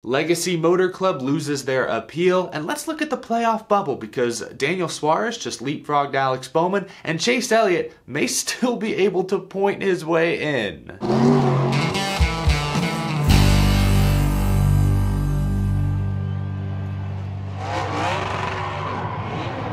Legacy Motor Club loses their appeal, and let's look at the playoff bubble because Daniel Suarez just leapfrogged Alex Bowman, and Chase Elliott may still be able to point his way in.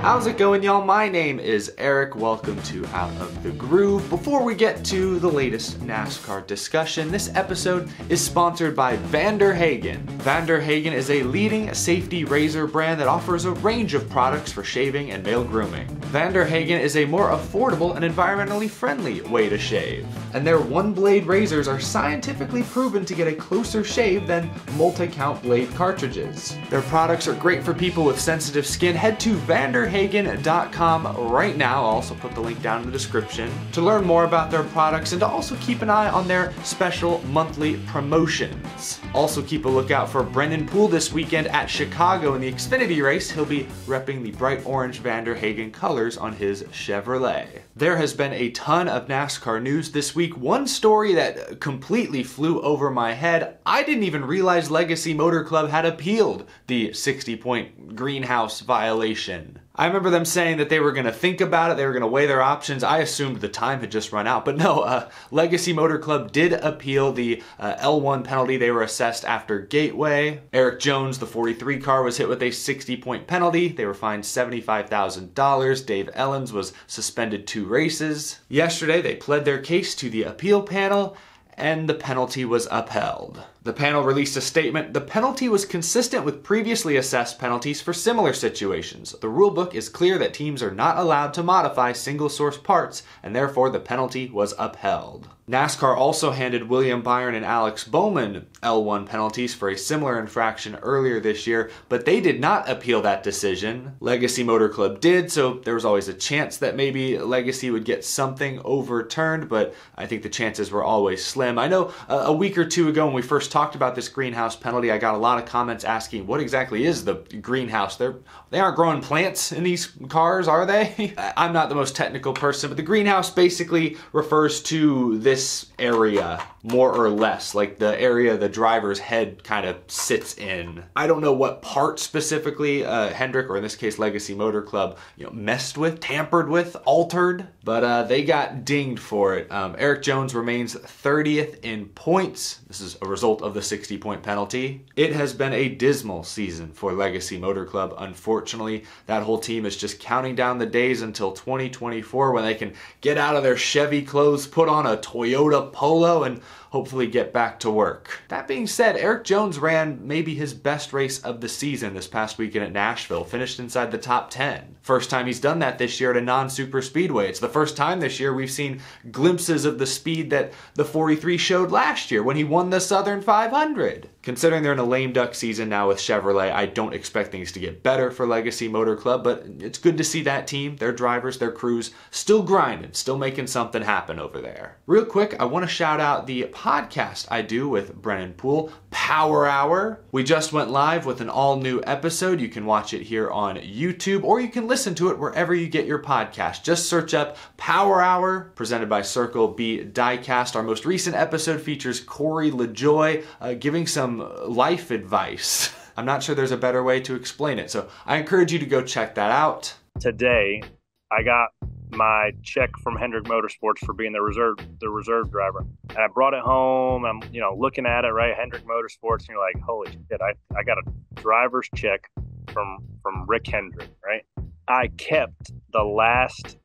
How's it going, y'all? My name is Eric. Welcome to Out of the Groove. Before we get to the latest NASCAR discussion, this episode is sponsored by Vander Hagen. Vander Hagen is a leading safety razor brand that offers a range of products for shaving and male grooming. Vander Hagen is a more affordable and environmentally friendly way to shave, and their one-blade razors are scientifically proven to get a closer shave than multi-count blade cartridges. Their products are great for people with sensitive skin. Head to vanderhagen.com right now. I'll also put the link down in the description to learn more about their products and to also keep an eye on their special monthly promotions. Also keep a lookout for Brendan Poole this weekend at Chicago in the Xfinity race. He'll be repping the bright orange Vander Hagen colors on his Chevrolet. There has been a ton of NASCAR news this week. One story that completely flew over my head. I didn't even realize Legacy Motor Club had appealed the 60-point greenhouse violation. I remember them saying that they were going to think about it, they were going to weigh their options. I assumed the time had just run out, but no, Legacy Motor Club did appeal the L1 penalty they were assessed after Gateway. Eric Jones, the 43 car, was hit with a 60-point penalty. They were fined $75,000. Dave Ellens was suspended 2 races. Yesterday, they pled their case to the appeal panel, and the penalty was upheld. The panel released a statement. The penalty was consistent with previously assessed penalties for similar situations. The rulebook is clear that teams are not allowed to modify single-source parts, and therefore the penalty was upheld. NASCAR also handed William Byron and Alex Bowman L1 penalties for a similar infraction earlier this year, but they did not appeal that decision. Legacy Motor Club did, so there was always a chance that maybe Legacy would get something overturned, but I think the chances were always slim. I know a week or two ago when we first talked about this greenhouse penalty, I got a lot of comments asking what exactly is the greenhouse. They aren't growing plants in these cars, are they? I'm not the most technical person, but the greenhouse basically refers to this area, more or less, like the area the driver's head kind of sits in. I don't know what part specifically Hendrick, or in this case Legacy Motor Club, messed with, tampered with, altered, but they got dinged for it. Eric Jones remains 30th in points. This is a result of the 60-point penalty. It has been a dismal season for Legacy Motor Club. Unfortunately, that whole team is just counting down the days until 2024 when they can get out of their Chevy clothes, put on a Toyota Polo, and hopefully get back to work. That being said, Eric Jones ran maybe his best race of the season this past weekend at Nashville, finished inside the top 10. First time he's done that this year at a non-super speedway. It's the first time this year we've seen glimpses of the speed that the 43 showed last year when he won the Southern 500. Considering they're in a lame duck season now with Chevrolet, I don't expect things to get better for Legacy Motor Club, but it's good to see that team, their drivers, their crews, still grinding, still making something happen over there. Real quick, I want to shout out the podcast I do with Brendan Poole, Power Hour. We just went live with an all-new episode. You can watch it here on YouTube, or you can listen to it wherever you get your podcast. Just search up Power Hour, presented by Circle B Diecast. Our most recent episode features Corey LaJoy giving some life advice. I'm not sure there's a better way to explain it, so I encourage you to go check that out. Today, I got my check from Hendrick Motorsports for being the reserve driver, and I brought it home. I'm looking at it, right, Hendrick Motorsports, and you're like, holy shit, I got a driver's check from Rick Hendrick, right? I kept the last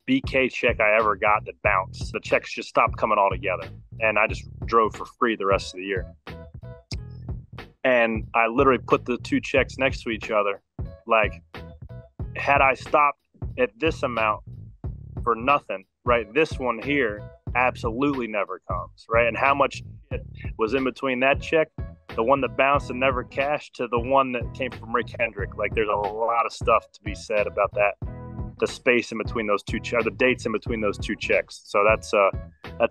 BK check I ever got that bounced. The checks just stopped coming all together, and I just drove for free the rest of the year. And I literally put the 2 checks next to each other. Like, had I stopped at this amount for nothing, right, this one here absolutely never comes, right? And how much shit was in between that check, the one that bounced and never cashed, to the one that came from Rick Hendrick? Like, there's a lot of stuff to be said about that. The space in between those 2 checks, the dates in between those 2 checks. So that's a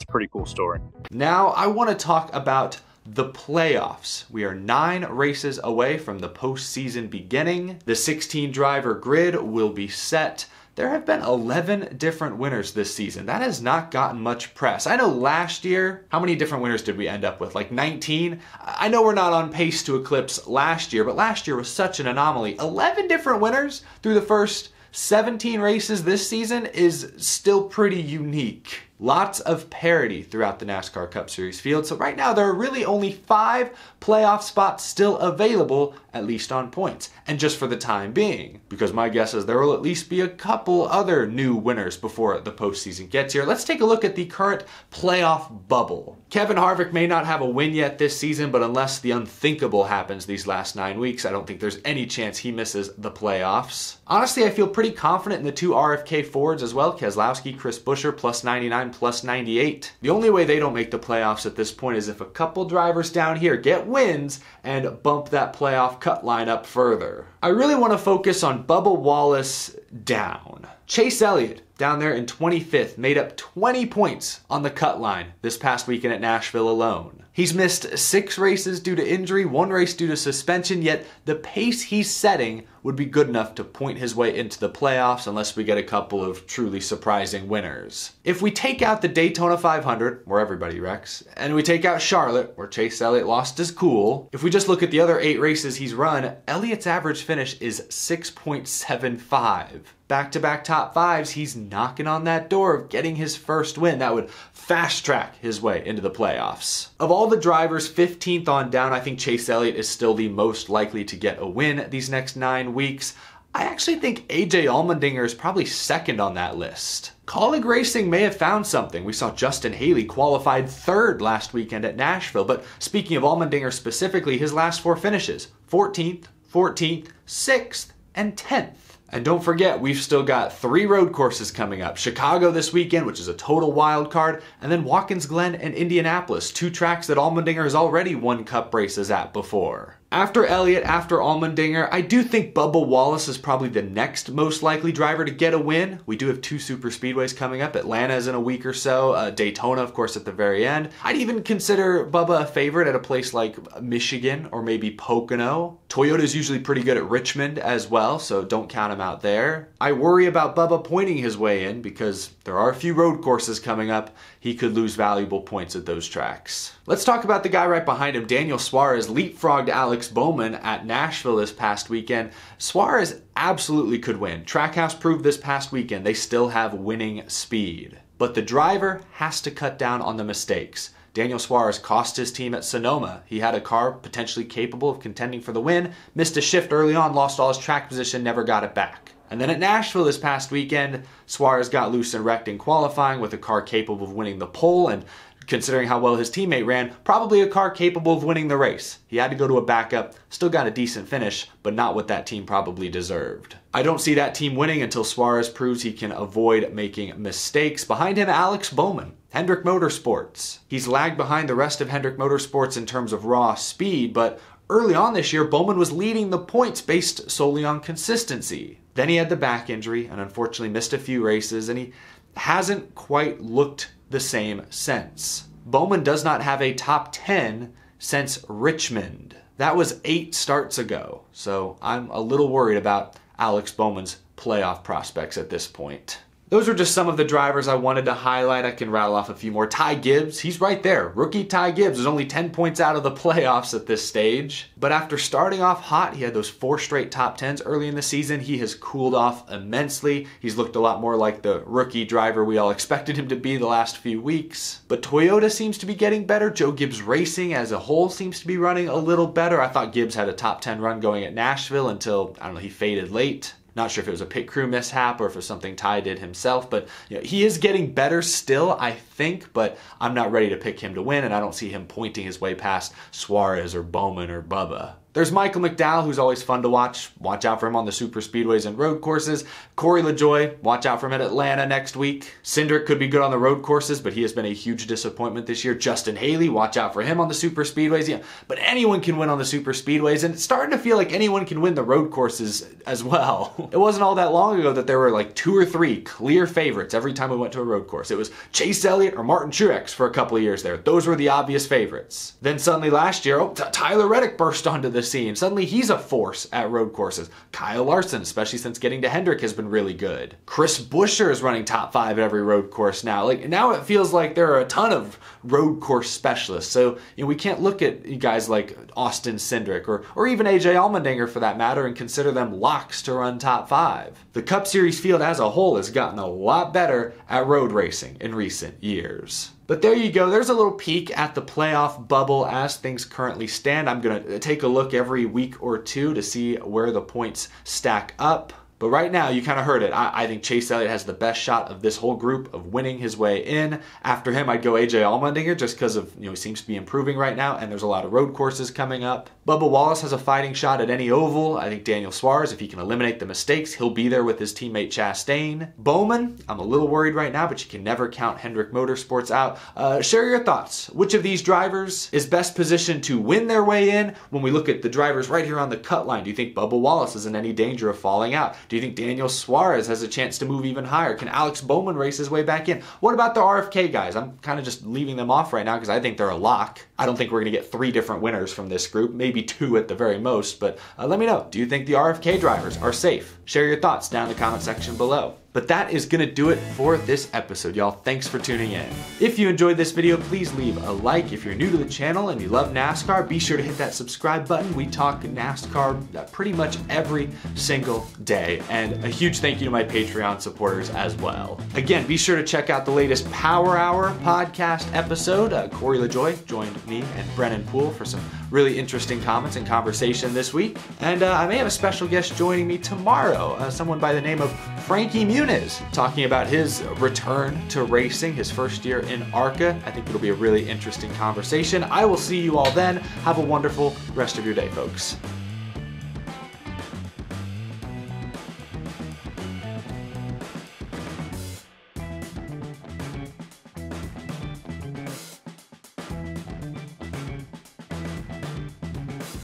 pretty cool story. Now I want to talk about the playoffs. We are 9 races away from the postseason beginning. The 16-driver grid will be set. there have been 11 different winners this season. That has not gotten much press. I know last year, how many different winners did we end up with? Like 19? I know we're not on pace to eclipse last year, but last year was such an anomaly. 11 different winners through the first 17 races this season is still pretty unique. Lots of parity throughout the NASCAR Cup Series field, so right now there are really only 5 playoff spots still available, at least on points, and just for the time being, because my guess is there will at least be a couple other new winners before the postseason gets here. Let's take a look at the current playoff bubble. Kevin Harvick may not have a win yet this season, but unless the unthinkable happens these last 9 weeks, I don't think there's any chance he misses the playoffs. Honestly, I feel pretty confident in the 2 RFK Fords as well, Keselowski, Chris Buescher, plus 99, plus 98. The only way they don't make the playoffs at this point is if a couple drivers down here get wins and bump that playoff cut line up further. I really want to focus on Bubba Wallace down. Chase Elliott down there in 25th made up 20 points on the cut line this past weekend at Nashville alone. He's missed 6 races due to injury, 1 race due to suspension, yet the pace he's setting would be good enough to point his way into the playoffs unless we get a couple of truly surprising winners. If we take out the Daytona 500, where everybody wrecks, and we take out Charlotte, where Chase Elliott lost his cool, if we just look at the other 8 races he's run, Elliott's average finish is 6.75. Back-to-back top 5s, he's knocking on that door of getting his first win. That would fast-track his way into the playoffs. Of all the drivers 15th on down, I think Chase Elliott is still the most likely to get a win these next 9 weeks. I actually think AJ Allmendinger is probably second on that list. Colleague Racing may have found something. We saw Justin Haley qualified 3rd last weekend at Nashville, but speaking of Allmendinger specifically, his last 4 finishes, 14th, 14th, 6th, and 10th. And don't forget, we've still got 3 road courses coming up. Chicago this weekend, which is a total wild card, and then Watkins Glen and Indianapolis, 2 tracks that Allmendinger has already won Cup races at before. After Elliott, after Allmendinger, I do think Bubba Wallace is probably the next most likely driver to get a win. We do have 2 super speedways coming up. Atlanta is in a week or so. Daytona, of course, at the very end. I'd even consider Bubba a favorite at a place like Michigan or maybe Pocono. Toyota's usually pretty good at Richmond as well, so don't count him out there. I worry about Bubba pointing his way in because there are a few road courses coming up. He could lose valuable points at those tracks. Let's talk about the guy right behind him. Daniel Suarez leapfrogged Alex Bowman at Nashville this past weekend. Suarez absolutely could win. Trackhouse proved this past weekend they still have winning speed. But the driver has to cut down on the mistakes. Daniel Suarez cost his team at Sonoma. He had a car potentially capable of contending for the win, missed a shift early on, lost all his track position, never got it back. And then at Nashville this past weekend, Suarez got loose and wrecked in qualifying with a car capable of winning the pole, and considering how well his teammate ran, probably a car capable of winning the race. He had to go to a backup, still got a decent finish, but not what that team probably deserved. I don't see that team winning until Suarez proves he can avoid making mistakes. Behind him, Alex Bowman, Hendrick Motorsports. He's lagged behind the rest of Hendrick Motorsports in terms of raw speed, but early on this year, Bowman was leading the points based solely on consistency. Then he had the back injury and unfortunately missed a few races, and he hasn't quite looked the same since. Bowman does not have a top 10 since Richmond. That was 8 starts ago, so I'm a little worried about Alex Bowman's playoff prospects at this point. Those are just some of the drivers I wanted to highlight. I can rattle off a few more. Ty Gibbs, he's right there. Rookie Ty Gibbs is only 10 points out of the playoffs at this stage. But after starting off hot, he had those 4 straight top 10s early in the season. He has cooled off immensely. He's looked a lot more like the rookie driver we all expected him to be the last few weeks. But Toyota seems to be getting better. Joe Gibbs Racing as a whole seems to be running a little better. I thought Gibbs had a top 10 run going at Nashville until, I don't know, he faded late. Not sure if it was a pit crew mishap or if it was something Ty did himself, but he is getting better still, I think, but I'm not ready to pick him to win, and I don't see him pointing his way past Suarez or Bowman or Bubba. There's Michael McDowell, who's always fun to watch. Watch out for him on the super speedways and road courses. Corey LaJoie, watch out for him at Atlanta next week. Cindric could be good on the road courses, but he has been a huge disappointment this year. Justin Haley, watch out for him on the super speedways. Yeah, but anyone can win on the super speedways, and it's starting to feel like anyone can win the road courses as well. It wasn't all that long ago that there were like 2 or 3 clear favorites every time we went to a road course. It was Chase Elliott or Martin Truex for a couple of years there. Those were the obvious favorites. Then suddenly last year, Tyler Reddick burst onto the the scene. Suddenly he's a force at road courses. Kyle Larson, especially since getting to Hendrick, has been really good. Chris Buescher is running top 5 at every road course now. Like, now it feels like there are a ton of road course specialists. So, we can't look at guys like Austin Cindric or even AJ Allmendinger for that matter and consider them locks to run top 5. The Cup Series field as a whole has gotten a lot better at road racing in recent years. But there you go, there's a little peek at the playoff bubble as things currently stand. I'm going to take a look every week or two to see where the points stack up. But right now, you kind of heard it. I think Chase Elliott has the best shot of this whole group of winning his way in. After him, I'd go AJ Allmendinger just because of, he seems to be improving right now, and there's a lot of road courses coming up. Bubba Wallace has a fighting shot at any oval. I think Daniel Suarez, if he can eliminate the mistakes, he'll be there with his teammate Chastain. Bowman, I'm a little worried right now, but you can never count Hendrick Motorsports out. Share your thoughts. Which of these drivers is best positioned to win their way in? When we look at the drivers right here on the cut line, do you think Bubba Wallace is in any danger of falling out? Do you think Daniel Suarez has a chance to move even higher? Can Alex Bowman race his way back in? What about the RFK guys? I'm kind of just leaving them off right now because I think they're a lock. I don't think we're going to get 3 different winners from this group, maybe 2 at the very most, but let me know. Do you think the RFK drivers are safe? Share your thoughts down in the comment section below. But that is going to do it for this episode, y'all. Thanks for tuning in. If you enjoyed this video, please leave a like. If you're new to the channel and you love NASCAR, be sure to hit that subscribe button. We talk NASCAR pretty much every single day. And a huge thank you to my Patreon supporters as well. Again, be sure to check out the latest Power Hour podcast episode. Corey LaJoie joined me and Brennan Poole for some really interesting comments and conversation this week. And I may have a special guest joining me tomorrow, someone by the name of Frankie Muniz, talking about his return to racing, his first year in ARCA. I think it'll be a really interesting conversation. I will see you all then. Have a wonderful rest of your day, folks.